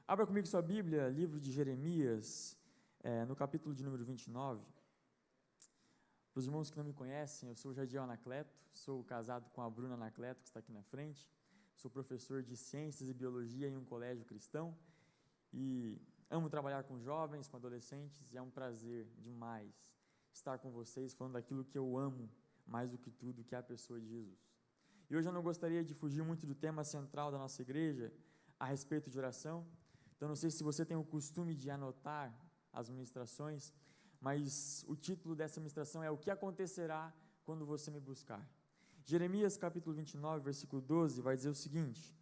Abra comigo sua Bíblia, livro de Jeremias, no capítulo de número 29. Para os irmãos que não me conhecem, eu sou o Jadiel Anacleto, sou casado com a Bruna Anacleto, que está aqui na frente, sou professor de Ciências e Biologia em um colégio cristão e amo trabalhar com jovens, com adolescentes, e é um prazer demais estar com vocês falando daquilo que eu amo mais do que tudo, que é a pessoa de Jesus. E hoje eu não gostaria de fugir muito do tema central da nossa igreja a respeito de oração. Então não sei se você tem o costume de anotar as ministrações, mas o título dessa ministração é: o que acontecerá quando você me buscar? Jeremias capítulo 29, versículo 12, vai dizer o seguinte: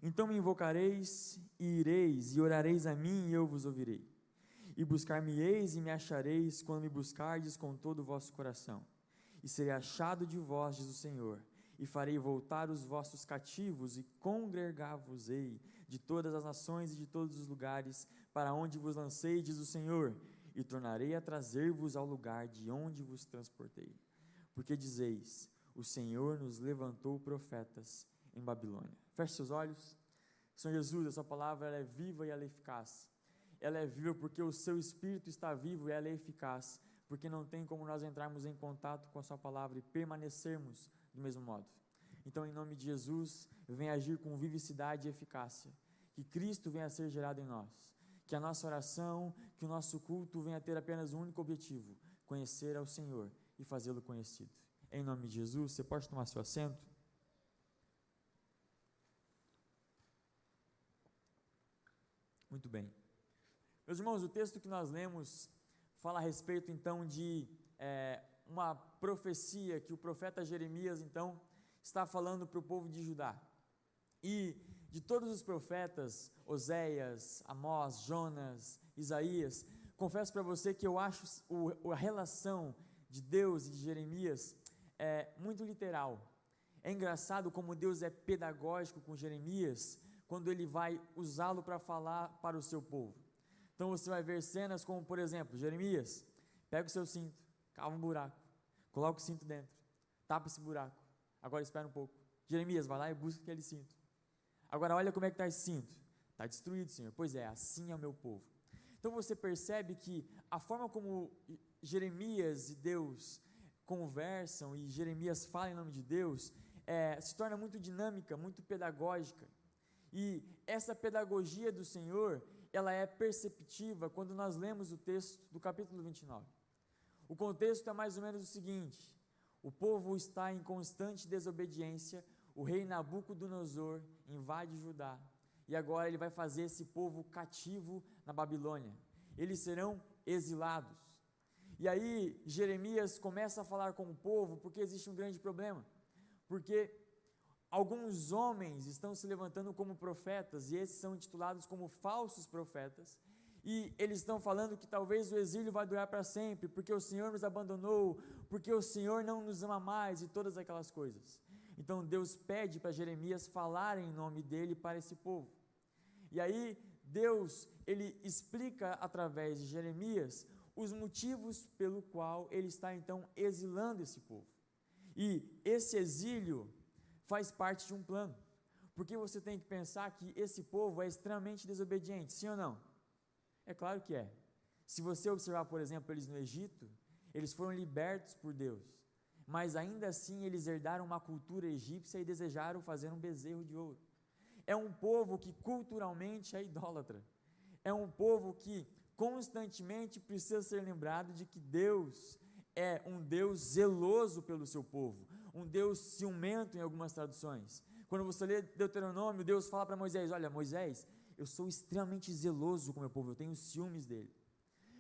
então me invocareis e ireis, e orareis a mim e eu vos ouvirei, e buscar-me-eis e me achareis, quando me buscardes com todo o vosso coração, e serei achado de vós, diz o Senhor, e farei voltar os vossos cativos, e congregar-vos-ei de todas as nações e de todos os lugares, para onde vos lancei, diz o Senhor, e tornarei a trazer-vos ao lugar de onde vos transportei, porque dizeis: o Senhor nos levantou profetas em Babilônia. Feche seus olhos. Senhor Jesus, essa palavra ela é viva e ela é eficaz. Ela é viva porque o seu Espírito está vivo, e ela é eficaz, porque não tem como nós entrarmos em contato com a sua palavra e permanecermos do mesmo modo. Então, em nome de Jesus, venha agir com vivacidade e eficácia, que Cristo venha a ser gerado em nós, que a nossa oração, que o nosso culto venha a ter apenas um único objetivo: conhecer ao Senhor e fazê-lo conhecido. Em nome de Jesus, você pode tomar seu assento? Muito bem. Meus irmãos, o texto que nós lemos fala a respeito então de uma profecia que o profeta Jeremias então está falando para o povo de Judá. E de todos os profetas, Oséias, Amós, Jonas, Isaías, confesso para você que eu acho a relação de Deus e de Jeremias muito literal. É engraçado como Deus é pedagógico com Jeremias quando ele vai usá-lo para falar para o seu povo. Então você vai ver cenas como, por exemplo, Jeremias, pega o seu cinto, cava um buraco, coloca o cinto dentro, tapa esse buraco, agora espera um pouco. Jeremias, vai lá e busca aquele cinto. Agora olha como é que está esse cinto. Está destruído, Senhor. Pois é, assim é o meu povo. Então você percebe que a forma como Jeremias e Deus conversam, e Jeremias fala em nome de Deus, se torna muito dinâmica, muito pedagógica. E essa pedagogia do Senhor, ela é perceptiva quando nós lemos o texto do capítulo 29. O contexto é mais ou menos o seguinte: o povo está em constante desobediência, o rei Nabucodonosor invade Judá, e agora ele vai fazer esse povo cativo na Babilônia. Eles serão exilados. E aí Jeremias começa a falar com o povo, porque existe um grande problema, porque alguns homens estão se levantando como profetas, e esses são intitulados como falsos profetas, e eles estão falando que talvez o exílio vai durar para sempre, porque o Senhor nos abandonou, porque o Senhor não nos ama mais, e todas aquelas coisas. Então Deus pede para Jeremias falar em nome dele para esse povo, e aí Deus, ele explica através de Jeremias os motivos pelo qual ele está então exilando esse povo, e esse exílio faz parte de um plano, porque você tem que pensar que esse povo é extremamente desobediente, sim ou não? É claro que é. Se você observar, por exemplo, eles no Egito, eles foram libertos por Deus, mas ainda assim eles herdaram uma cultura egípcia e desejaram fazer um bezerro de ouro. É um povo que culturalmente é idólatra, é um povo que constantemente precisa ser lembrado de que Deus é um Deus zeloso pelo seu povo, um Deus ciumento em algumas traduções. Quando você lê Deuteronômio, Deus fala para Moisés: olha, Moisés, eu sou extremamente zeloso com o meu povo, eu tenho ciúmes dele.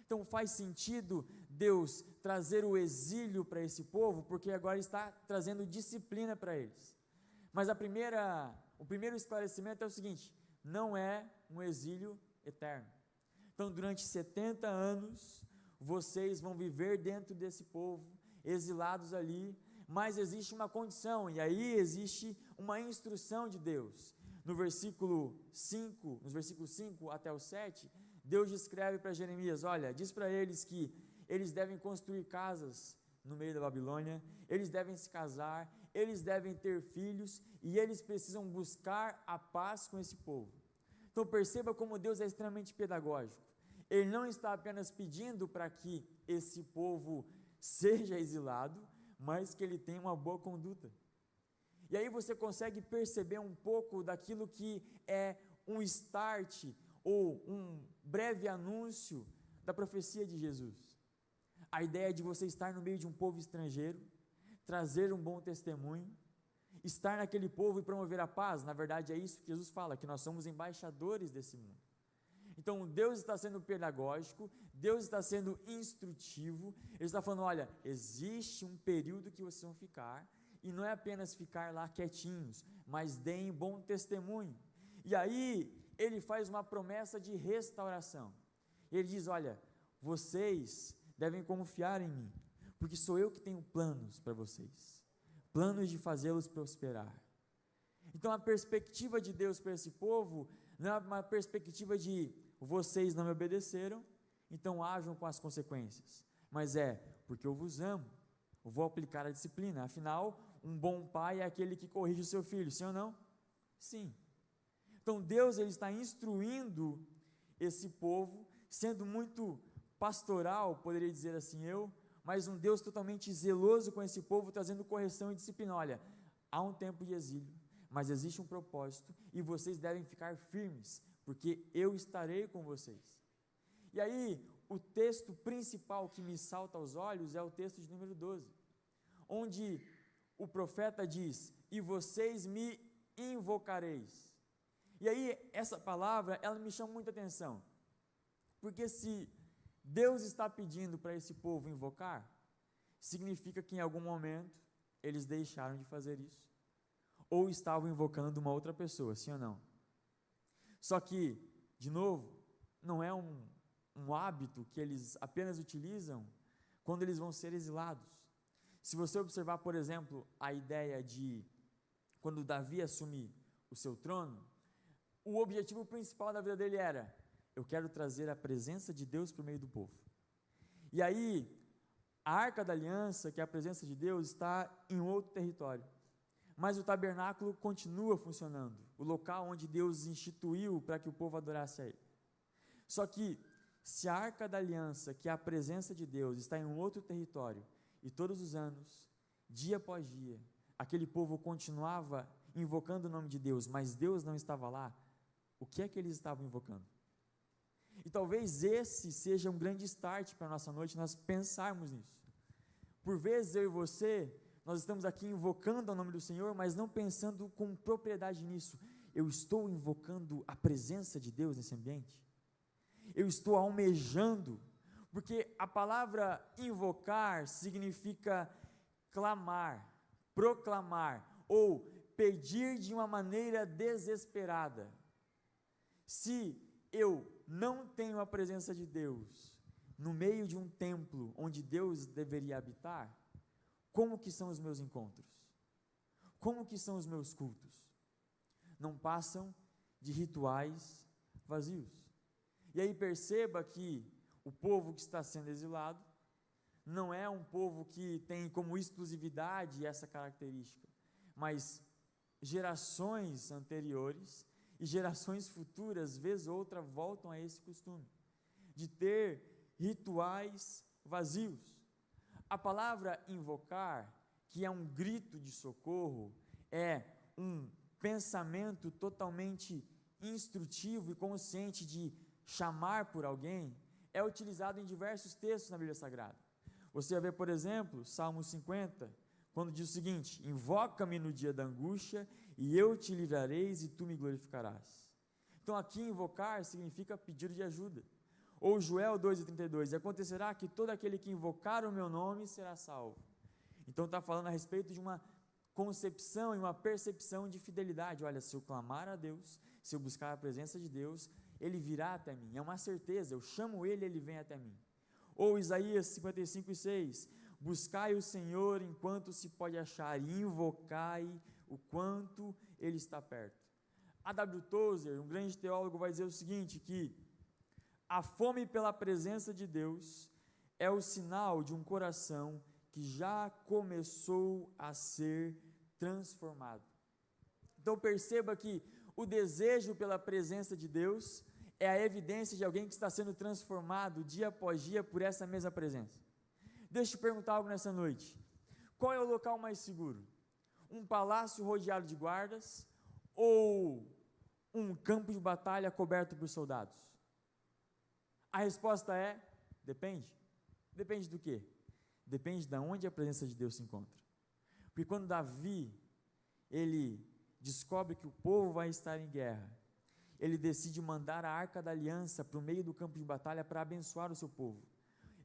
Então faz sentido Deus trazer o exílio para esse povo, porque agora está trazendo disciplina para eles. Mas o primeiro esclarecimento é o seguinte: não é um exílio eterno. Então durante 70 anos, vocês vão viver dentro desse povo, exilados ali, mas existe uma condição, e aí existe uma instrução de Deus. Nos versículos 5 até o 7, Deus descreve para Jeremias: olha, diz para eles que eles devem construir casas no meio da Babilônia, eles devem se casar, eles devem ter filhos, e eles precisam buscar a paz com esse povo. Então perceba como Deus é extremamente pedagógico. Ele não está apenas pedindo para que esse povo seja exilado, mas que ele tenha uma boa conduta. E aí você consegue perceber um pouco daquilo que é um start ou um breve anúncio da profecia de Jesus. A ideia de você estar no meio de um povo estrangeiro, trazer um bom testemunho, estar naquele povo e promover a paz. Na verdade é isso que Jesus fala, que nós somos embaixadores desse mundo. Então Deus está sendo pedagógico, Deus está sendo instrutivo, Ele está falando, olha, existe um período que vocês vão ficar, e não é apenas ficar lá quietinhos, mas deem bom testemunho. E aí Ele faz uma promessa de restauração. Ele diz, olha, vocês devem confiar em mim, porque sou eu que tenho planos para vocês, planos de fazê-los prosperar. Então a perspectiva de Deus para esse povo não é uma perspectiva de vocês não me obedeceram, então ajam com as consequências, mas é porque eu vos amo, eu vou aplicar a disciplina. Afinal, um bom pai é aquele que corrige o seu filho, sim ou não? Sim. Então Deus, ele está instruindo esse povo, sendo muito pastoral, poderia dizer assim mas um Deus totalmente zeloso com esse povo, trazendo correção e disciplina. Olha, há um tempo de exílio, mas existe um propósito, e vocês devem ficar firmes, porque eu estarei com vocês. E aí, o texto principal que me salta aos olhos é o texto de número 12, onde o profeta diz, e vocês me invocareis. E aí, essa palavra, ela me chama muita atenção, porque se Deus está pedindo para esse povo invocar, significa que em algum momento eles deixaram de fazer isso, ou estavam invocando uma outra pessoa, sim ou não? Só que, de novo, não é um hábito que eles apenas utilizam quando eles vão ser exilados. Se você observar, por exemplo, a ideia de quando Davi assume o seu trono, o objetivo principal da vida dele era, eu quero trazer a presença de Deus para o meio do povo. E aí, a Arca da Aliança, que é a presença de Deus, está em outro território, mas o tabernáculo continua funcionando, o local onde Deus instituiu para que o povo adorasse a Ele. Só que, se a Arca da Aliança, que é a presença de Deus, está em um outro território, e todos os anos, dia após dia, aquele povo continuava invocando o nome de Deus, mas Deus não estava lá, o que é que eles estavam invocando? E talvez esse seja um grande start para a nossa noite, nós pensarmos nisso. Por vezes eu e você, nós estamos aqui invocando o nome do Senhor, mas não pensando com propriedade nisso. Eu estou invocando a presença de Deus nesse ambiente? Eu estou almejando, porque a palavra invocar significa clamar, proclamar, ou pedir de uma maneira desesperada. Se eu não tenho a presença de Deus no meio de um templo onde Deus deveria habitar, como que são os meus encontros? Como que são os meus cultos? Não passam de rituais vazios. E aí perceba que o povo que está sendo exilado não é um povo que tem como exclusividade essa característica, mas gerações anteriores e gerações futuras, vez ou outra, voltam a esse costume de ter rituais vazios. A palavra invocar, que é um grito de socorro, é um pensamento totalmente instrutivo e consciente de chamar por alguém, é utilizado em diversos textos na Bíblia Sagrada. Você vai ver, por exemplo, Salmo 50, quando diz o seguinte, invoca-me no dia da angústia, e eu te livrareis e tu me glorificarás. Então aqui invocar significa pedido de ajuda. Ou Joel 2,32, acontecerá que todo aquele que invocar o meu nome será salvo. Então está falando a respeito de uma concepção e uma percepção de fidelidade. Olha, se eu clamar a Deus, se eu buscar a presença de Deus, Ele virá até mim, é uma certeza, eu chamo Ele, Ele vem até mim. Ou Isaías 55,6, buscai o Senhor enquanto se pode achar, e invocai o quanto Ele está perto. A.W. Tozer, um grande teólogo, vai dizer o seguinte, que a fome pela presença de Deus é o sinal de um coração que já começou a ser transformado. Então perceba que o desejo pela presença de Deus é a evidência de alguém que está sendo transformado dia após dia por essa mesma presença. Deixa eu te perguntar algo nessa noite. Qual é o local mais seguro? Um palácio rodeado de guardas ou um campo de batalha coberto por soldados? A resposta é: depende. Depende do quê? Depende de onde a presença de Deus se encontra. Porque quando Davi, ele descobre que o povo vai estar em guerra, ele decide mandar a Arca da Aliança para o meio do campo de batalha para abençoar o seu povo.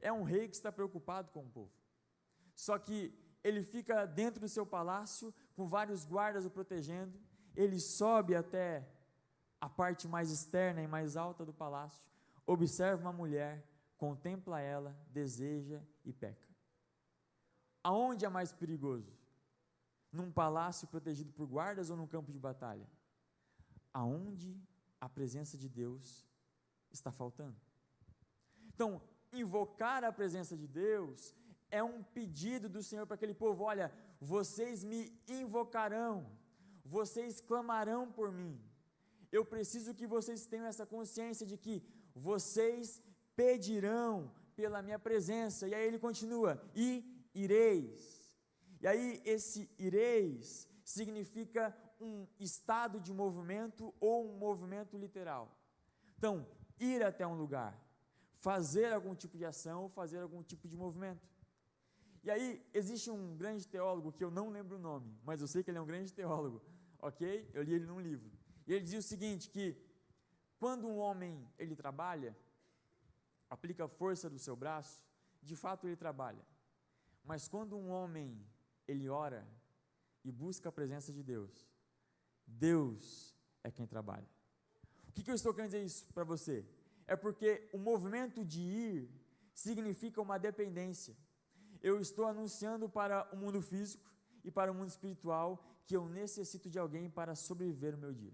É um rei que está preocupado com o povo. Só que ele fica dentro do seu palácio, com vários guardas o protegendo, ele sobe até a parte mais externa e mais alta do palácio, observa uma mulher, contempla ela, deseja e peca. Aonde é mais perigoso? Num palácio protegido por guardas ou num campo de batalha? Aonde a presença de Deus está faltando. Então, invocar a presença de Deus é um pedido do Senhor para aquele povo: olha, vocês me invocarão, vocês clamarão por mim. Eu preciso que vocês tenham essa consciência de que vocês pedirão pela minha presença. E aí ele continua: e ireis. E aí esse ireis significa um estado de movimento ou um movimento literal. Então, ir até um lugar, fazer algum tipo de ação ou fazer algum tipo de movimento. E aí existe um grande teólogo que eu não lembro o nome, mas eu sei que ele é um grande teólogo, ok? Eu li ele num livro. E ele dizia o seguinte, que quando um homem ele trabalha, aplica a força do seu braço, de fato ele trabalha. Mas quando um homem ele ora e busca a presença de Deus, Deus é quem trabalha. O que eu estou querendo dizer isso para você? É porque o movimento de ir significa uma dependência. Eu estou anunciando para o mundo físico e para o mundo espiritual que eu necessito de alguém para sobreviver o meu dia.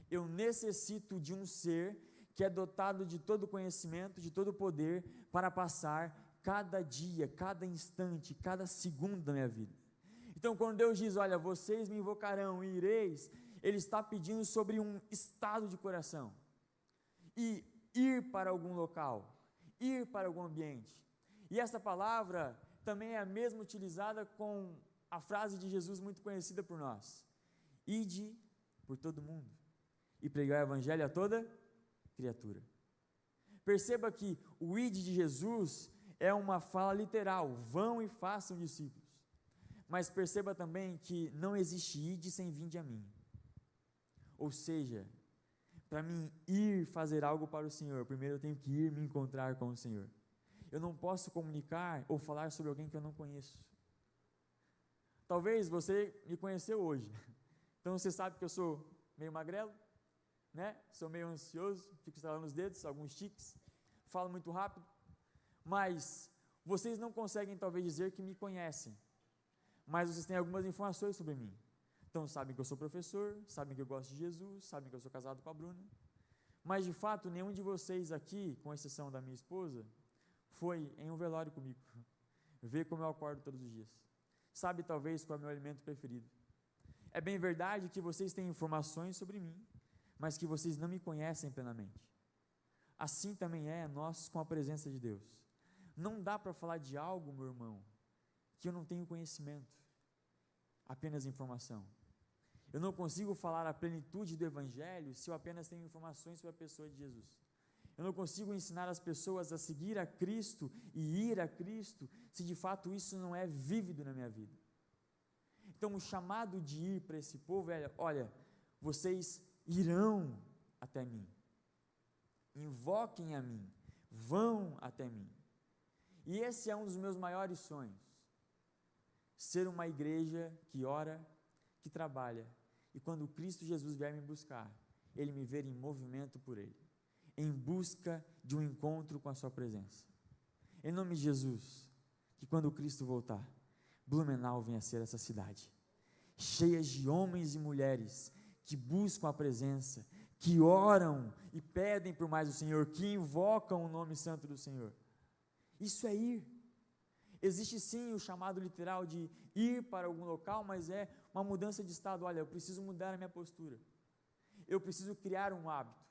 Eu necessito de um ser que é dotado de todo conhecimento, de todo poder, para passar cada dia, cada instante, cada segundo da minha vida. Então, quando Deus diz: olha, vocês me invocarão e ireis, Ele está pedindo sobre um estado de coração. E ir para algum local, ir para algum ambiente. E essa palavra também é a mesma utilizada com a frase de Jesus muito conhecida por nós: ide por todo mundo e pregar o evangelho a toda criatura. Perceba que o ide de Jesus é uma fala literal: vão e façam discípulos. Mas perceba também que não existe ide sem vinde a mim. Ou seja, para mim ir fazer algo para o Senhor, primeiro eu tenho que ir me encontrar com o Senhor. Eu não posso comunicar ou falar sobre alguém que eu não conheço. Talvez você me conheceu hoje, então você sabe que eu sou meio magrelo, né? Sou meio ansioso, fico estalando os dedos, alguns tiques, falo muito rápido, mas vocês não conseguem talvez dizer que me conhecem, mas vocês têm algumas informações sobre mim. Então sabem que eu sou professor, sabem que eu gosto de Jesus, sabem que eu sou casado com a Bruna, mas de fato nenhum de vocês aqui, com exceção da minha esposa, foi em um velório comigo, ver como eu acordo todos os dias, sabe talvez qual é o meu alimento preferido. É bem verdade que vocês têm informações sobre mim, mas que vocês não me conhecem plenamente. Assim também é nós com a presença de Deus. Não dá para falar de algo, meu irmão, que eu não tenho conhecimento, apenas informação. Eu não consigo falar a plenitude do Evangelho se eu apenas tenho informações sobre a pessoa de Jesus. Eu não consigo ensinar as pessoas a seguir a Cristo e ir a Cristo se de fato isso não é vívido na minha vida. Então o chamado de ir para esse povo é: olha, vocês irão até mim, invoquem a mim, vão até mim. E esse é um dos meus maiores sonhos: ser uma igreja que ora, que trabalha, e quando Cristo Jesus vier me buscar, Ele me ver em movimento por Ele, em busca de um encontro com a sua presença. Em nome de Jesus, que quando Cristo voltar, Blumenau venha a ser essa cidade, cheia de homens e mulheres que buscam a presença, que oram e pedem por mais do Senhor, que invocam o nome santo do Senhor. Isso é ir. Existe sim o chamado literal de ir para algum local, mas é uma mudança de estado. Olha, eu preciso mudar a minha postura. Eu preciso criar um hábito.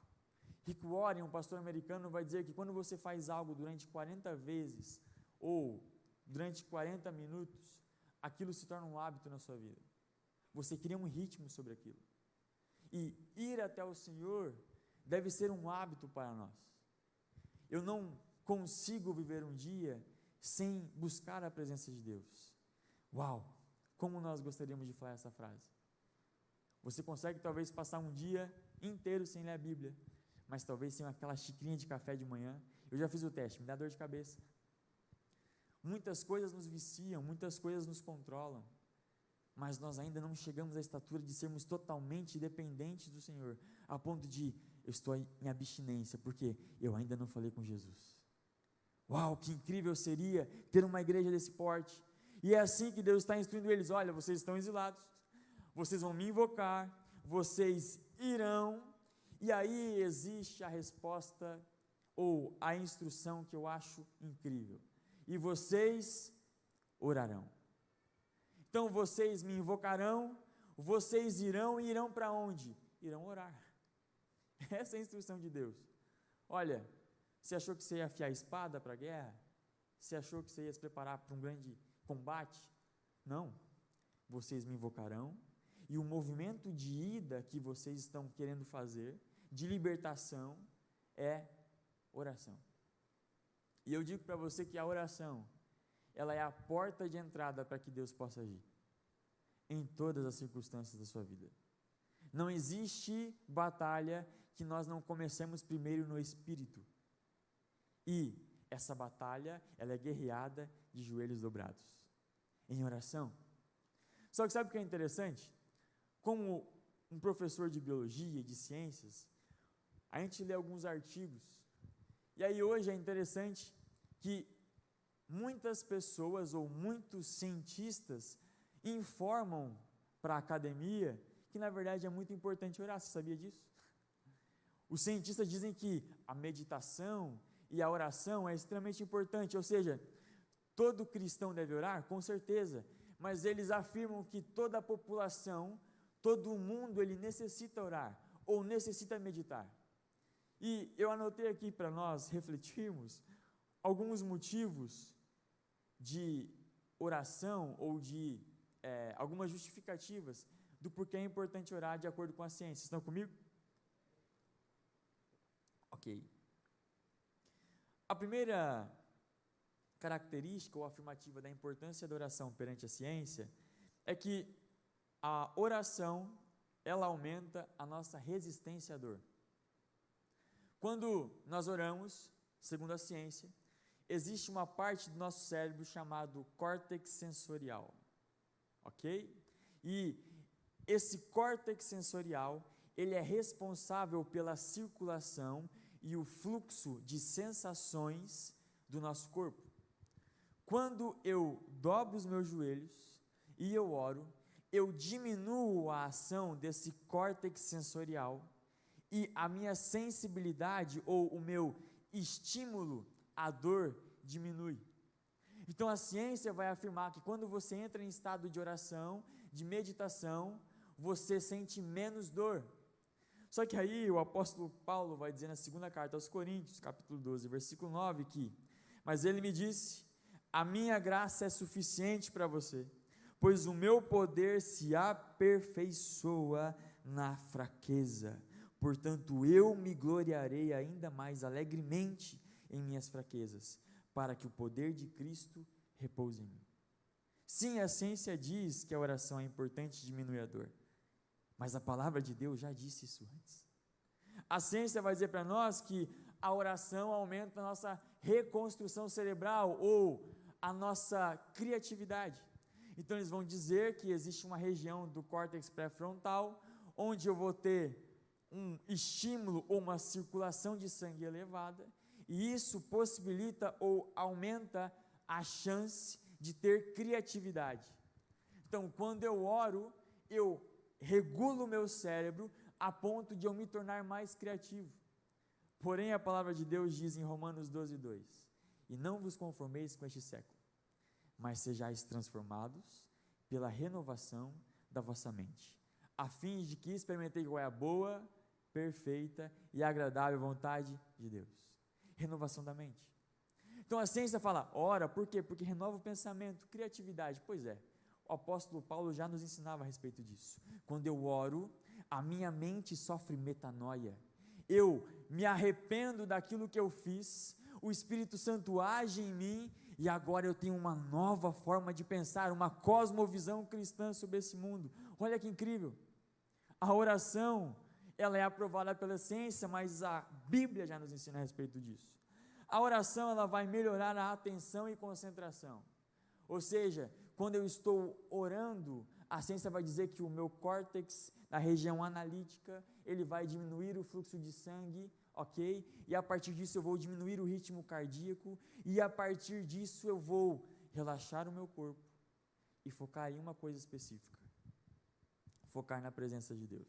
Rick Warren, um pastor americano, vai dizer que quando você faz algo durante 40 vezes ou durante 40 minutos, aquilo se torna um hábito na sua vida. Você cria um ritmo sobre aquilo. E ir até o Senhor deve ser um hábito para nós. Eu não consigo viver um dia sem buscar a presença de Deus. Uau! Como nós gostaríamos de falar essa frase. Você consegue talvez passar um dia inteiro sem ler a Bíblia, mas talvez sem aquela xicrinha de café de manhã. Eu já fiz o teste, me dá dor de cabeça. Muitas coisas nos viciam, muitas coisas nos controlam, mas nós ainda não chegamos à estatura de sermos totalmente dependentes do Senhor, a ponto de, eu estou em abstinência, porque eu ainda não falei com Jesus. Uau, que incrível seria ter uma igreja desse porte. E é assim que Deus está instruindo eles: olha, vocês estão exilados, vocês vão me invocar, vocês irão, e aí existe a resposta ou a instrução que eu acho incrível: e vocês orarão. Então vocês me invocarão, vocês irão, e irão para onde? Irão orar. Essa é a instrução de Deus. Olha, você achou que você ia afiar a espada para a guerra? Você achou que você ia se preparar para um grande combate? Não. Vocês me invocarão, e o movimento de ida que vocês estão querendo fazer, de libertação, é oração. E eu digo para você que a oração, ela é a porta de entrada para que Deus possa agir em todas as circunstâncias da sua vida. Não existe batalha que nós não comecemos primeiro no Espírito. E essa batalha, ela é guerreada de joelhos dobrados, em oração. Só que sabe o que é interessante? Como um professor de biologia e de ciências, a gente lê alguns artigos, e aí hoje é interessante que muitas pessoas ou muitos cientistas informam para a academia que na verdade é muito importante orar. Você sabia disso? Os cientistas dizem que a meditação e a oração é extremamente importante, ou seja, todo cristão deve orar, com certeza, mas eles afirmam que toda a população, todo o mundo, ele necessita orar, ou necessita meditar. E eu anotei aqui para nós refletirmos alguns motivos de oração, ou de algumas justificativas do porquê é importante orar de acordo com a ciência. Estão comigo? Ok. A primeira característica ou afirmativa da importância da oração perante a ciência é que a oração, ela aumenta a nossa resistência à dor. Quando nós oramos, segundo a ciência, existe uma parte do nosso cérebro chamado córtex sensorial, ok? E esse córtex sensorial, ele é responsável pela circulação e o fluxo de sensações do nosso corpo. Quando eu dobro os meus joelhos e eu oro, eu diminuo a ação desse córtex sensorial e a minha sensibilidade ou o meu estímulo à dor diminui. Então a ciência vai afirmar que quando você entra em estado de oração, de meditação, você sente menos dor. Só que aí o apóstolo Paulo vai dizer na segunda carta aos Coríntios, capítulo 12, versículo 9, que: mas ele me disse, a minha graça é suficiente para você, pois o meu poder se aperfeiçoa na fraqueza. Portanto, eu me gloriarei ainda mais alegremente em minhas fraquezas, para que o poder de Cristo repouse em mim. Sim, a ciência diz que a oração é importante e diminui a dor, mas a palavra de Deus já disse isso antes. A ciência vai dizer para nós que a oração aumenta a nossa reconstrução cerebral ou a nossa criatividade. Então eles vão dizer que existe uma região do córtex pré-frontal onde eu vou ter um estímulo ou uma circulação de sangue elevada, e isso possibilita ou aumenta a chance de ter criatividade. Então, quando eu oro, eu regulo o meu cérebro a ponto de eu me tornar mais criativo. Porém, a palavra de Deus diz em Romanos 12:2: e não vos conformeis com este século, mas sejais transformados pela renovação da vossa mente, a fim de que experimentei qual é a boa, perfeita e agradável vontade de Deus. Renovação da mente. Então a ciência fala, ora, por quê? Porque renova o pensamento, criatividade. Pois é, o apóstolo Paulo já nos ensinava a respeito disso. Quando eu oro, a minha mente sofre metanoia. Eu me arrependo daquilo que eu fiz, o Espírito Santo age em mim e agora eu tenho uma nova forma de pensar, uma cosmovisão cristã sobre esse mundo. Olha que incrível. A oração, ela é aprovada pela ciência, mas a Bíblia já nos ensina a respeito disso. A oração, ela vai melhorar a atenção e concentração. Ou seja, quando eu estou orando, a ciência vai dizer que o meu córtex, na região analítica, ele vai diminuir o fluxo de sangue, ok? E a partir disso eu vou diminuir o ritmo cardíaco, e a partir disso eu vou relaxar o meu corpo e focar em uma coisa específica. Focar na presença de Deus.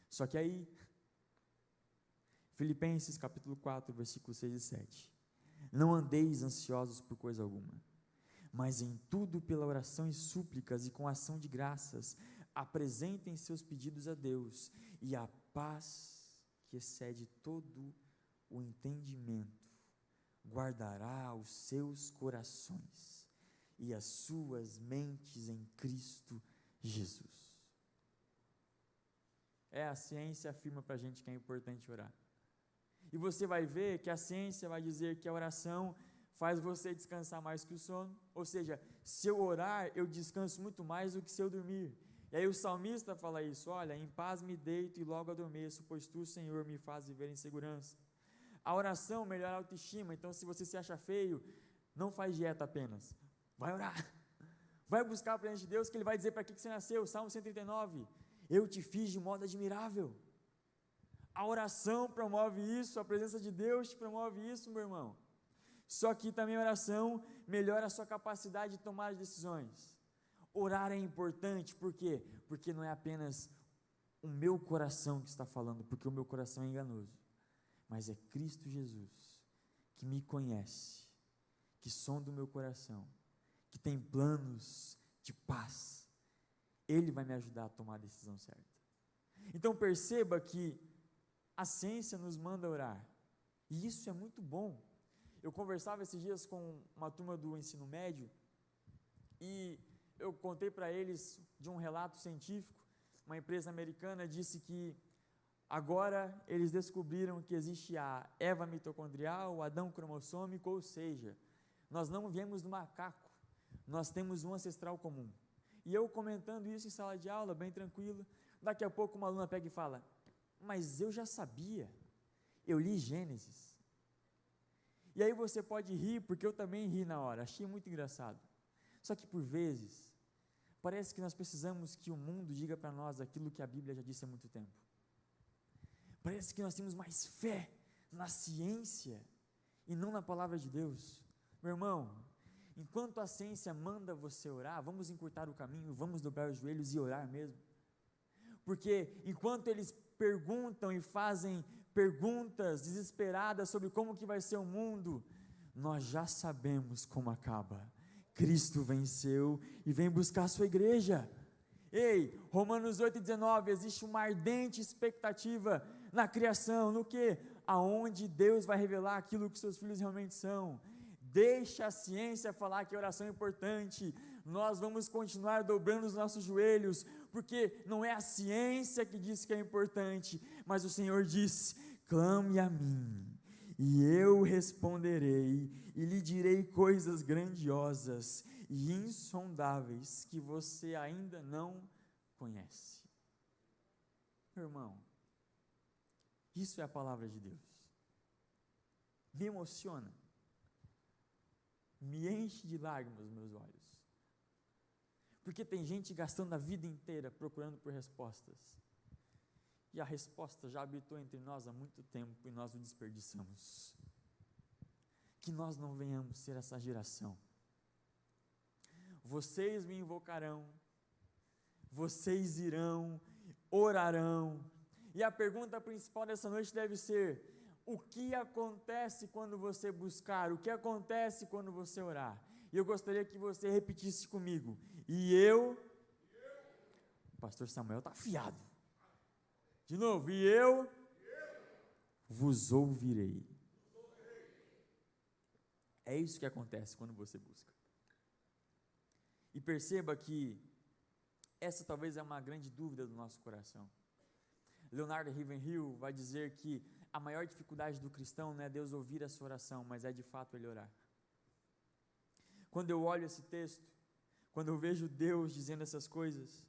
Só que aí, Filipenses capítulo 4, versículos 6 e 7. Não andeis ansiosos por coisa alguma, mas em tudo pela oração e súplicas e com ação de graças, apresentem seus pedidos a Deus, e a paz que excede todo o entendimento, guardará os seus corações e as suas mentes em Cristo Jesus. A ciência afirma para a gente que é importante orar. E você vai ver que a ciência vai dizer que a oração faz você descansar mais que o sono. Ou seja, se eu orar, eu descanso muito mais do que se eu dormir. E aí o salmista fala isso, olha, em paz me deito e logo adormeço, pois tu, Senhor, me faz viver em segurança. A oração melhora a autoestima, então se você se acha feio, não faz dieta apenas, vai orar. Vai buscar a presença de Deus, que Ele vai dizer para que você nasceu. Salmo 139, eu te fiz de modo admirável. A oração promove isso, a presença de Deus te promove isso, meu irmão. Só que também a oração melhora a sua capacidade de tomar decisões. Orar é importante, por quê? Porque não é apenas o meu coração que está falando, porque o meu coração é enganoso, mas é Cristo Jesus, que me conhece, que sonda o meu coração, que tem planos de paz. Ele vai me ajudar a tomar a decisão certa. Então perceba que a ciência nos manda orar, e isso é muito bom. Eu conversava esses dias com uma turma do ensino médio, e eu contei para eles de um relato científico. Uma empresa americana disse que agora eles descobriram que existe a Eva mitocondrial, o Adão cromossômico, ou seja, nós não viemos do macaco, nós temos um ancestral comum. E eu comentando isso em sala de aula, bem tranquilo, daqui a pouco uma aluna pega e fala, mas eu já sabia, eu li Gênesis. E aí você pode rir, porque eu também ri na hora, achei muito engraçado. Só que por vezes, parece que nós precisamos que o mundo diga para nós aquilo que a Bíblia já disse há muito tempo. Parece que nós temos mais fé na ciência e não na palavra de Deus. Meu irmão, enquanto a ciência manda você orar, vamos encurtar o caminho, vamos dobrar os joelhos e orar mesmo. Porque enquanto eles perguntam e fazem perguntas desesperadas sobre como que vai ser o mundo, nós já sabemos como acaba. Cristo venceu e vem buscar a sua igreja. Ei, Romanos 8,19, existe uma ardente expectativa na criação, no que? Aonde Deus vai revelar aquilo que seus filhos realmente são. Deixa a ciência falar que a oração é importante, nós vamos continuar dobrando os nossos joelhos, porque não é a ciência que diz que é importante, mas o Senhor disse, clame a mim, e eu responderei, e lhe direi coisas grandiosas e insondáveis, que você ainda não conhece. Meu irmão, isso é a palavra de Deus, me emociona, me enche de lágrimas meus olhos, porque tem gente gastando a vida inteira procurando por respostas, e a resposta já habitou entre nós há muito tempo, e nós o desperdiçamos. Que nós não venhamos ser essa geração. Vocês me invocarão, vocês irão, orarão, e a pergunta principal dessa noite deve ser, o que acontece quando você buscar? O que acontece quando você orar? E eu gostaria que você repetisse comigo, e eu pastor Samuel está afiado. De novo, e eu vos ouvirei. É isso que acontece quando você busca. E perceba que essa talvez é uma grande dúvida do nosso coração. Leonardo Ravenhill vai dizer que a maior dificuldade do cristão não é Deus ouvir a sua oração, mas é de fato ele orar. Quando eu olho esse texto, quando eu vejo Deus dizendo essas coisas,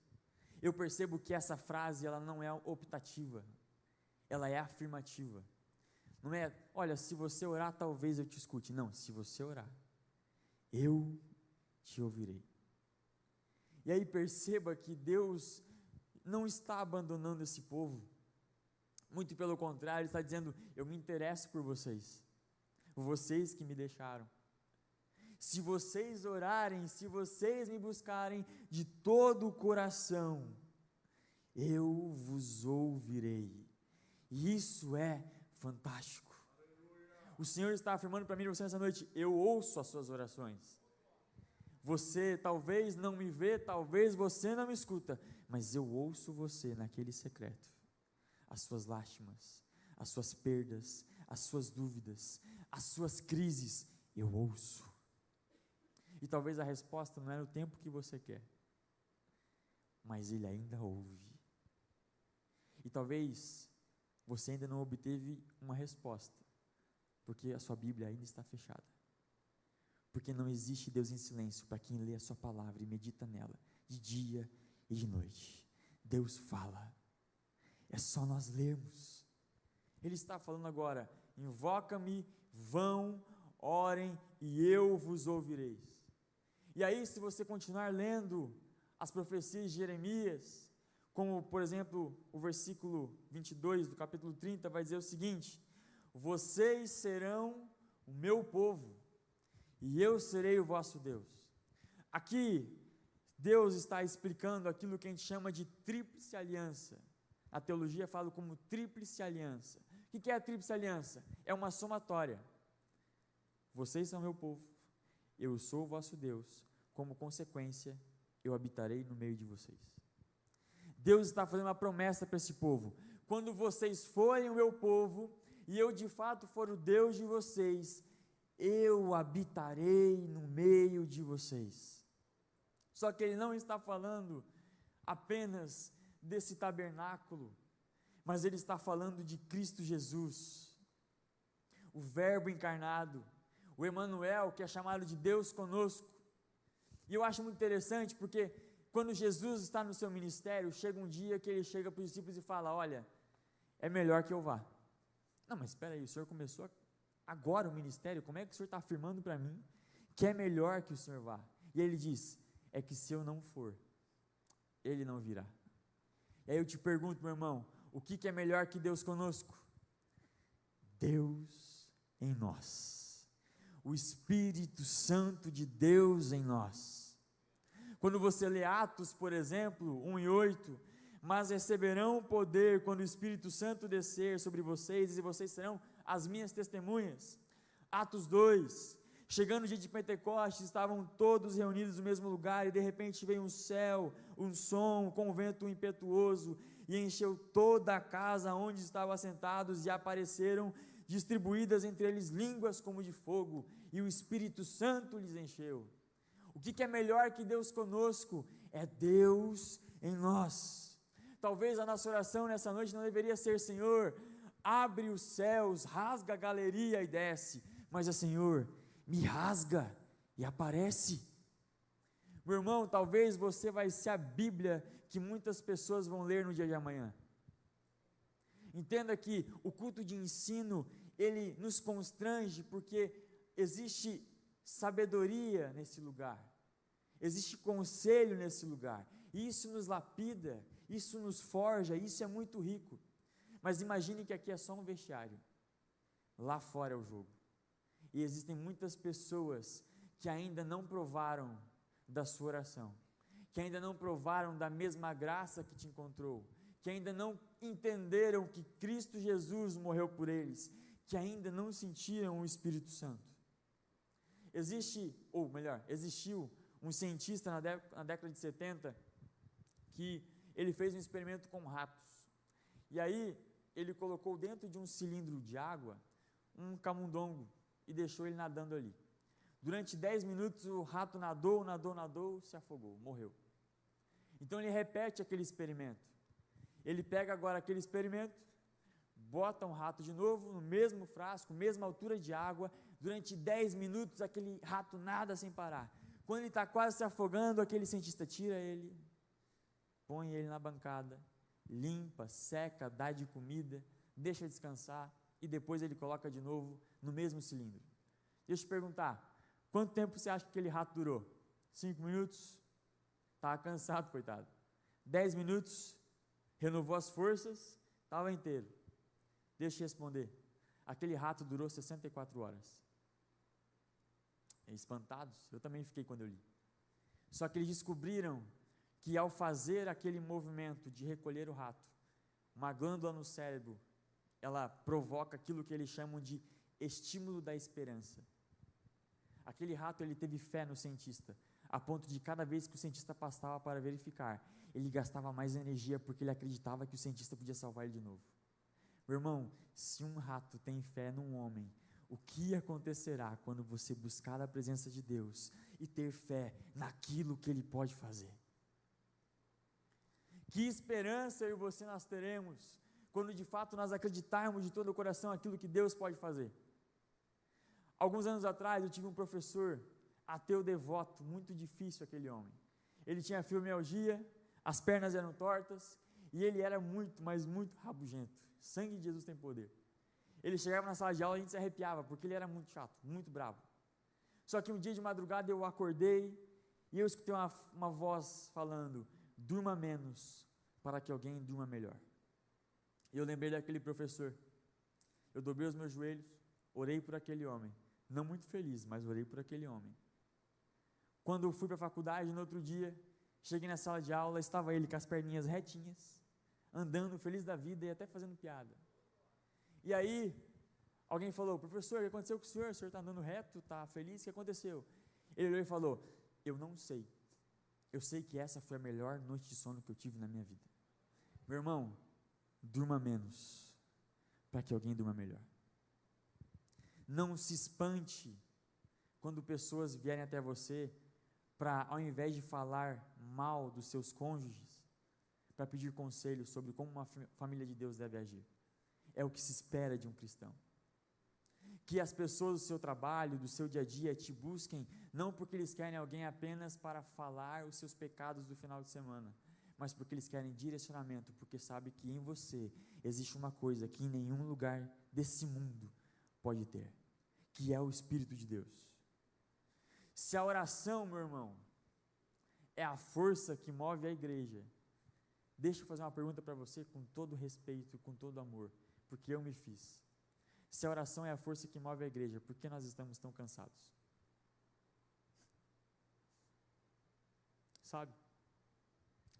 eu percebo que essa frase ela não é optativa, ela é afirmativa. Não é, olha, se você orar talvez eu te escute. Não, se você orar, eu te ouvirei. E aí perceba que Deus não está abandonando esse povo, muito pelo contrário, Ele está dizendo, eu me interesso por vocês que me deixaram. Se vocês orarem, se vocês me buscarem de todo o coração, eu vos ouvirei. E isso é fantástico. O Senhor está afirmando para mim e você nessa noite, eu ouço as suas orações. Você talvez não me vê, talvez você não me escuta, mas eu ouço você naquele secreto. As suas lástimas, as suas perdas, as suas dúvidas, as suas crises, eu ouço. E talvez a resposta não é no tempo que você quer, mas Ele ainda ouve. E talvez você ainda não obteve uma resposta, porque a sua Bíblia ainda está fechada. Porque não existe Deus em silêncio para quem lê a sua palavra e medita nela, de dia e de noite. Deus fala, é só nós lermos. Ele está falando agora, invoca-me, vão, orem e eu vos ouvirei. E aí, se você continuar lendo as profecias de Jeremias, como por exemplo o versículo 22 do capítulo 30, vai dizer o seguinte, vocês serão o meu povo, e eu serei o vosso Deus. Aqui, Deus está explicando aquilo que a gente chama de tríplice aliança. A teologia fala como tríplice aliança. O que é a tríplice aliança? É uma somatória. Vocês são meu povo, eu sou o vosso Deus, como consequência, eu habitarei no meio de vocês. Deus está fazendo uma promessa para esse povo, quando vocês forem o meu povo, e eu de fato for o Deus de vocês, eu habitarei no meio de vocês. Só que Ele não está falando apenas desse tabernáculo, mas Ele está falando de Cristo Jesus, o Verbo encarnado, o Emanuel, que é chamado de Deus conosco. E eu acho muito interessante, porque quando Jesus está no seu ministério, chega um dia que Ele chega para os discípulos e fala, olha, é melhor que eu vá. Não, mas espera aí, o Senhor começou agora o ministério, como é que o Senhor está afirmando para mim que é melhor que o Senhor vá? E Ele diz, é que se eu não for, Ele não virá. E aí eu te pergunto, meu irmão, o que é melhor que Deus conosco? Deus em nós, o Espírito Santo de Deus em nós. Quando você lê Atos, por exemplo, 1:8, mas receberão poder quando o Espírito Santo descer sobre vocês, e vocês serão as minhas testemunhas. Atos 2, chegando o dia de Pentecostes, estavam todos reunidos no mesmo lugar, e de repente veio um céu, um som, com um vento impetuoso, e encheu toda a casa onde estavam assentados, e apareceram distribuídas entre eles línguas como de fogo, e o Espírito Santo lhes encheu. O que é melhor que Deus conosco? É Deus em nós. Talvez a nossa oração nessa noite não deveria ser, Senhor, abre os céus, rasga a galeria e desce, mas é, Senhor, me rasga e aparece. Meu irmão, talvez você vai ser a Bíblia que muitas pessoas vão ler no dia de amanhã. Entenda que o culto de ensino, ele nos constrange, porque existe sabedoria nesse lugar, existe conselho nesse lugar, e isso nos lapida, isso nos forja, isso é muito rico. Mas imagine que aqui é só um vestiário, lá fora é o jogo, e existem muitas pessoas que ainda não provaram da sua oração, que ainda não provaram da mesma graça que te encontrou, que ainda não entenderam que Cristo Jesus morreu por eles, que ainda não sentiram o Espírito Santo. Existiu um cientista na década de 70, que ele fez um experimento com ratos. E aí, ele colocou dentro de um cilindro de água um camundongo e deixou ele nadando ali. Durante 10 minutos o rato nadou, se afogou, morreu. Então ele repete aquele experimento. Ele pega agora aquele experimento, bota um rato de novo no mesmo frasco, mesma altura de água, durante 10 minutos aquele rato nada sem parar. Quando ele está quase se afogando, aquele cientista tira ele, põe ele na bancada, limpa, seca, dá de comida, deixa descansar e depois ele coloca de novo no mesmo cilindro. Deixa eu te perguntar, quanto tempo você acha que aquele rato durou? 5 minutos? Estava cansado, coitado. 10 minutos, renovou as forças, estava inteiro. Deixa eu te responder, aquele rato durou 64 horas. Espantados, eu também fiquei quando eu li. Só que eles descobriram que ao fazer aquele movimento de recolher o rato, uma glândula no cérebro, ela provoca aquilo que eles chamam de estímulo da esperança. Aquele rato, ele teve fé no cientista, a ponto de cada vez que o cientista passava para verificar, ele gastava mais energia porque ele acreditava que o cientista podia salvar ele de novo. Meu irmão, se um rato tem fé num homem, o que acontecerá quando você buscar a presença de Deus e ter fé naquilo que Ele pode fazer? Que esperança eu e você nós teremos quando de fato nós acreditarmos de todo o coração aquilo que Deus pode fazer. Alguns anos atrás eu tive um professor ateu devoto, muito difícil aquele homem. Ele tinha fibromialgia, as pernas eram tortas e ele era muito, mas muito rabugento. Sangue de Jesus tem poder. Ele chegava na sala de aula e a gente se arrepiava, porque ele era muito chato, muito bravo. Só que um dia de madrugada eu acordei e eu escutei uma voz falando, durma menos, para que alguém durma melhor. E eu lembrei daquele professor. Eu dobrei os meus joelhos, orei por aquele homem. Não muito feliz, mas orei por aquele homem. Quando eu fui para a faculdade, no outro dia, cheguei na sala de aula, estava ele com as perninhas retinhas, andando feliz da vida e até fazendo piada. E aí, alguém falou, professor, o que aconteceu com o senhor? O senhor está andando reto, está feliz, o que aconteceu? Ele olhou e falou, eu não sei. Eu sei que essa foi a melhor noite de sono que eu tive na minha vida. Meu irmão, durma menos, para que alguém durma melhor. Não se espante quando pessoas vierem até você para, ao invés de falar mal dos seus cônjuges, para pedir conselhos sobre como uma família de Deus deve agir. É o que se espera de um cristão. Que as pessoas do seu trabalho, do seu dia a dia, te busquem, não porque eles querem alguém apenas para falar os seus pecados do final de semana, mas porque eles querem direcionamento, porque sabem que em você existe uma coisa que em nenhum lugar desse mundo pode ter, que é o Espírito de Deus. Se a oração, meu irmão, é a força que move a igreja, deixa eu fazer uma pergunta para você com todo respeito, com todo amor, porque eu me fiz. Se a oração é a força que move a igreja, por que nós estamos tão cansados? Sabe?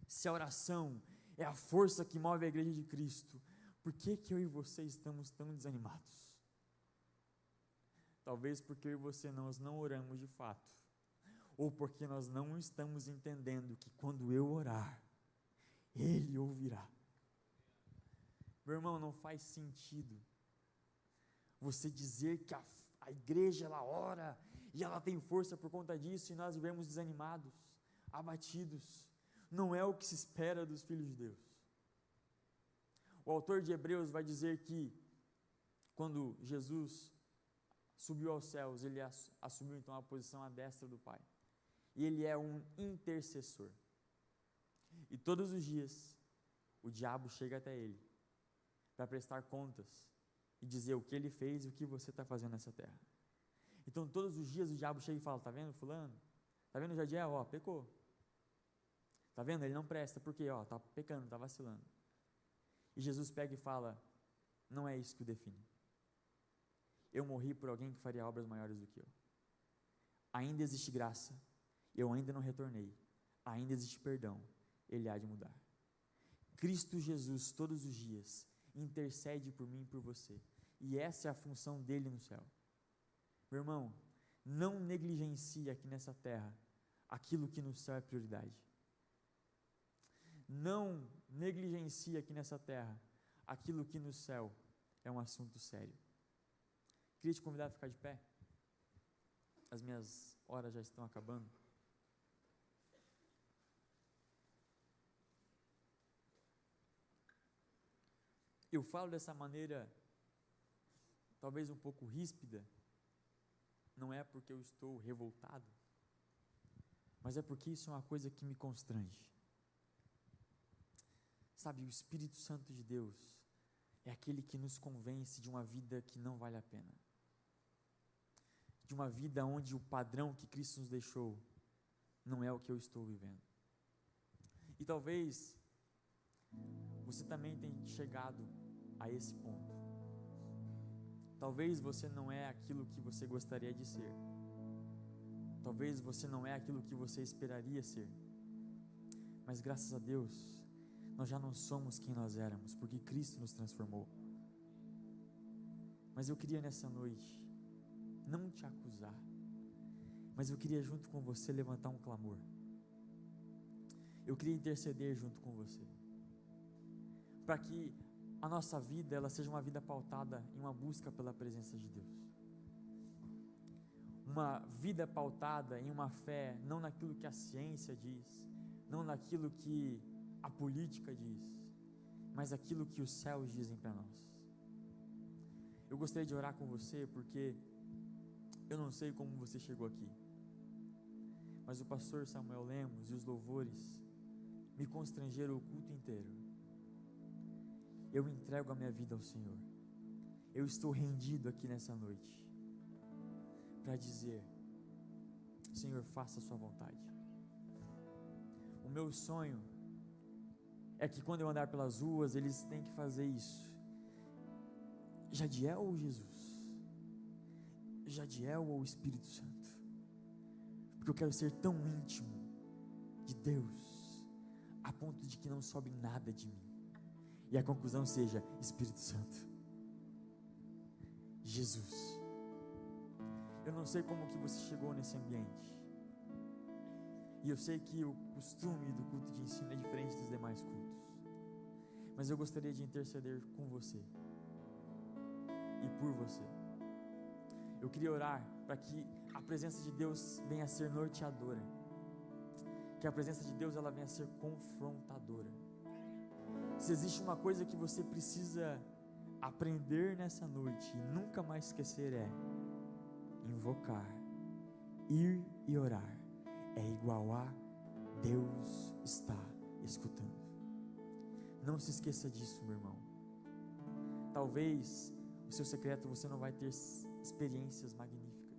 Se a oração é a força que move a igreja de Cristo, por que eu e você estamos tão desanimados? Talvez porque eu e você nós não oramos de fato, ou porque nós não estamos entendendo que quando eu orar, Ele ouvirá. Meu irmão, não faz sentido você dizer que a igreja ela ora e ela tem força por conta disso e nós vivemos desanimados, abatidos. Não é o que se espera dos filhos de Deus. O autor de Hebreus vai dizer que quando Jesus subiu aos céus, ele assumiu então a posição à destra do Pai. E ele é um intercessor. E todos os dias o diabo chega até ele para prestar contas e dizer o que ele fez e o que você está fazendo nessa terra. Então todos os dias o diabo chega e fala, tá vendo fulano? Tá vendo Jadiel? Ó, pecou. Tá vendo? Ele não presta, porque ó, tá pecando, tá vacilando. E Jesus pega e fala, não é isso que o define. Eu morri por alguém que faria obras maiores do que eu. Ainda existe graça, eu ainda não retornei. Ainda existe perdão, Ele há de mudar. Cristo Jesus, todos os dias, intercede por mim e por você. E essa é a função dele no céu. Meu irmão, não negligencie aqui nessa terra aquilo que no céu é prioridade. não negligencie aqui nessa terra aquilo que no céu é um assunto sério. Queria te convidar a ficar de pé. As minhas horas já estão acabando. Eu falo dessa maneira, talvez um pouco ríspida, não é porque eu estou revoltado, mas é porque isso é uma coisa que me constrange. Sabe, o Espírito Santo de Deus é aquele que nos convence de uma vida que não vale a pena, de uma vida onde o padrão que Cristo nos deixou não é o que eu estou vivendo. E talvez você também tenha chegado a esse ponto. Talvez você não é aquilo que você gostaria de ser. Talvez você não é aquilo que você esperaria ser. Mas graças a Deus, nós já não somos quem nós éramos, porque Cristo nos transformou. Mas eu queria nessa noite não te acusar, mas eu queria junto com você levantar um clamor. Eu queria interceder junto com você, para que a nossa vida, ela seja uma vida pautada em uma busca pela presença de Deus. Uma vida pautada em uma fé, não naquilo que a ciência diz, não naquilo que a política diz, mas aquilo que os céus dizem para nós. Eu gostaria de orar com você, porque eu não sei como você chegou aqui, mas o pastor Samuel Lemos e os louvores me constrangeram o culto inteiro. Eu entrego a minha vida ao Senhor. Eu estou rendido aqui nessa noite para dizer: Senhor, faça a sua vontade. O meu sonho é que quando eu andar pelas ruas, eles têm que fazer isso. Jadiel ou Jesus? Jadiel ou o Espírito Santo? Porque eu quero ser tão íntimo de Deus, a ponto de que não sobe nada de mim, e a conclusão seja Espírito Santo, Jesus. Eu não sei como que você chegou nesse ambiente, e eu sei que o costume do culto de ensino é diferente dos demais cultos, mas eu gostaria de interceder com você e por você. Eu queria orar para que a presença de Deus venha a ser norteadora, que a presença de Deus ela venha a ser confrontadora. Se existe uma coisa que você precisa aprender nessa noite e nunca mais esquecer, é invocar, ir e orar é igual a Deus está escutando. Não se esqueça disso, meu irmão. Talvez o seu secreto você não vai ter experiências magníficas,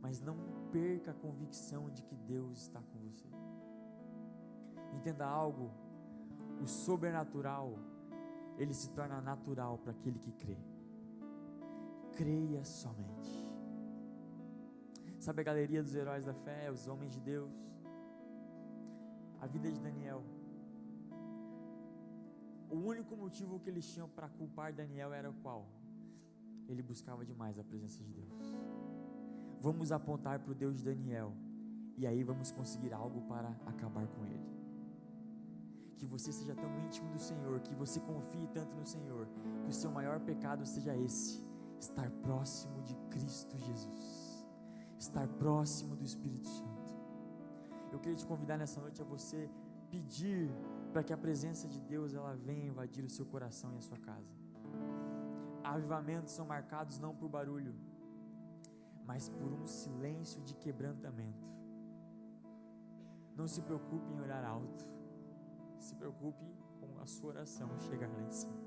mas não perca a convicção de que Deus está com você. Entenda algo: o sobrenatural, ele se torna natural para aquele que crê. Creia somente. Sabe a galeria dos heróis da fé, os homens de Deus? A vida de Daniel. O único motivo que eles tinham para culpar Daniel era o qual? Ele buscava demais a presença de Deus. Vamos apontar para o Deus de Daniel, e aí vamos conseguir algo para acabar com ele. Que você seja tão íntimo do Senhor, que você confie tanto no Senhor, que o seu maior pecado seja esse: estar próximo de Cristo Jesus, estar próximo do Espírito Santo. Eu queria te convidar nessa noite a você pedir para que a presença de Deus ela venha invadir o seu coração e a sua casa. Avivamentos são marcados não por barulho, mas por um silêncio de quebrantamento. Não se preocupe em orar alto, se preocupe com a sua oração chegar lá em cima.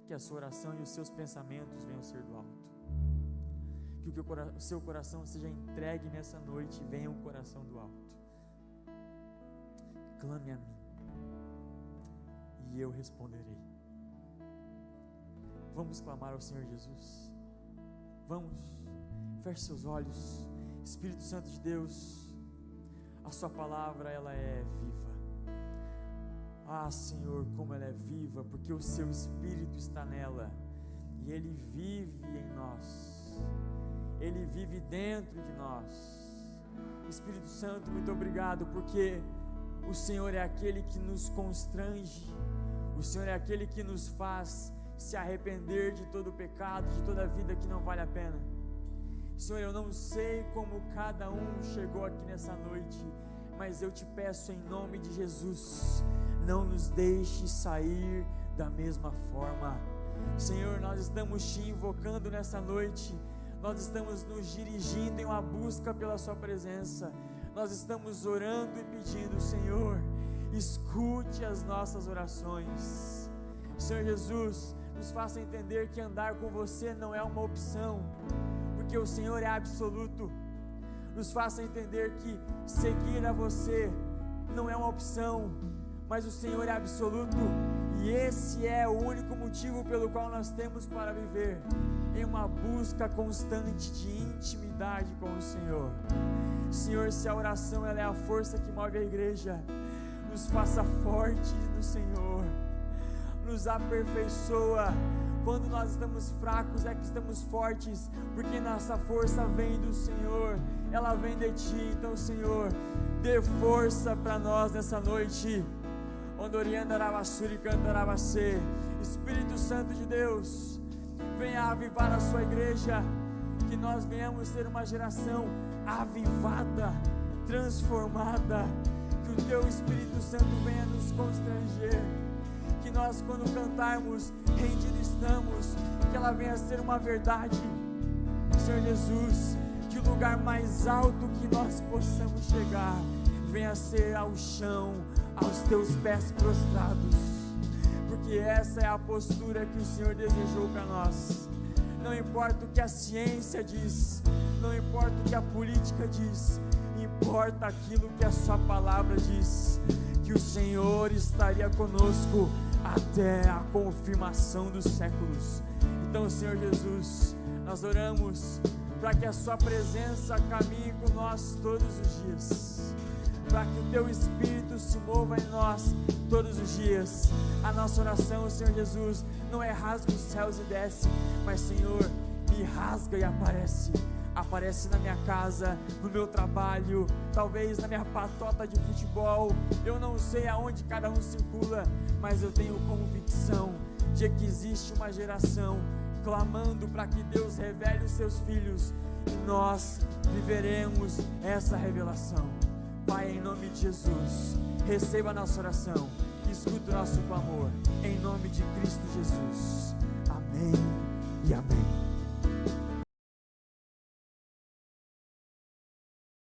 Que a sua oração e os seus pensamentos venham ser do alto. Que o seu coração seja entregue nessa noite e venha um coração do alto. Clame a mim e eu responderei. Vamos clamar ao Senhor Jesus. Vamos, feche seus olhos. Espírito Santo de Deus, a sua palavra ela é viva. Ah, Senhor, como ela é viva, porque o seu Espírito está nela e ele vive em nós, ele vive dentro de nós. Espírito Santo, muito obrigado, porque o Senhor é aquele que nos constrange, o Senhor é aquele que nos faz se arrepender de todo o pecado, de toda a vida que não vale a pena. Senhor, eu não sei como cada um chegou aqui nessa noite, mas eu te peço em nome de Jesus, não nos deixe sair da mesma forma. Senhor, nós estamos te invocando nessa noite, nós estamos nos dirigindo em uma busca pela sua presença, nós estamos orando e pedindo, Senhor, escute as nossas orações. Senhor Jesus, nos faça entender que andar com você não é uma opção, porque o Senhor é absoluto. Nos faça entender que seguir a você não é uma opção, mas o Senhor é absoluto, e esse é o único motivo pelo qual nós temos para viver em uma busca constante de intimidade com o Senhor. Senhor, se a oração ela é a força que move a igreja, nos faça fortes no Senhor, nos aperfeiçoa. Quando nós estamos fracos é que estamos fortes, porque nossa força vem do Senhor, ela vem de Ti. Então, Senhor, dê força para nós nessa noite. Espírito Santo de Deus, venha avivar a sua igreja, que nós venhamos ser uma geração avivada, transformada, que o Teu Espírito Santo venha nos constranger, que nós, quando cantarmos rendido estamos, que ela venha a ser uma verdade. Senhor Jesus, que o lugar mais alto que nós possamos chegar venha a ser ao chão, aos Teus pés prostrados, porque essa é a postura que o Senhor desejou para nós. Não importa o que a ciência diz, não importa o que a política diz, importa aquilo que a sua palavra diz, que o Senhor estaria conosco até a confirmação dos séculos. Então, Senhor Jesus, nós oramos para que a sua presença caminhe com nós todos os dias, para que o Teu Espírito se mova em nós todos os dias. A nossa oração, Senhor Jesus, não é rasga os céus e desce, mas, Senhor, me rasga e aparece na minha casa, no meu trabalho, talvez na minha patota de futebol. Eu não sei aonde cada um circula, mas eu tenho convicção de que existe uma geração clamando para que Deus revele os seus filhos, e nós viveremos essa revelação. Pai, em nome de Jesus, receba a nossa oração, escuta o nosso clamor, em nome de Cristo Jesus. Amém e amém.